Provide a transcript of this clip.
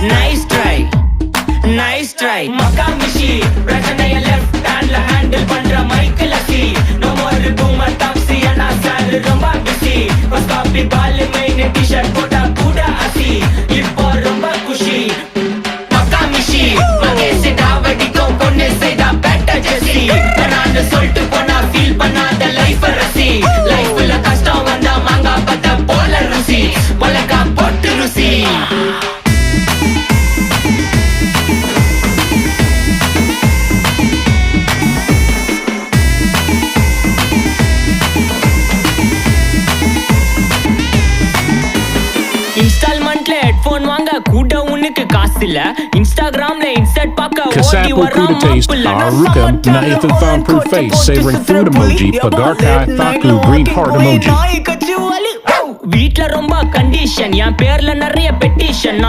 nice try nice try Makamishi பிரச்சனைய left handல handle பண்ற Michael அசி no more boomer taxi ana sir ரொம்ப busy first copy ball main t-shirt போட்டா கூட அசி இப்போ ரொம்ப குஷி Makamishi மகேஷ் டாவடிக்கும் பொண்ணு செய்தா பெட்டர் ஜெசி நான் சொல்லிட்டு போனா ஃபீல் பண்ணாத லைஃப் ரசி லைஃப்ல கஷ்டம் வந்தா மாங்கா பத்த போல ருசி மொளகா போட்டு ருசி இன்ஸ்டால்மெண்ட்ல ஹெட்போன் வாங்க கூட உனக்கு காசு இல்ல இன்ஸ்டாகிராம்ல இன்ஸ்டன்ட் பார்க்க ஓடி வரான் மாப்பிள்ள Aruka, Nathan Foundproof Face, Savoring Food Emoji, Pagarka, Thaku, Green Heart Emoji. வீட்ல ரொம்ப கண்டிஷன் என் பேர்ல நிறைய பெட்டிஷன்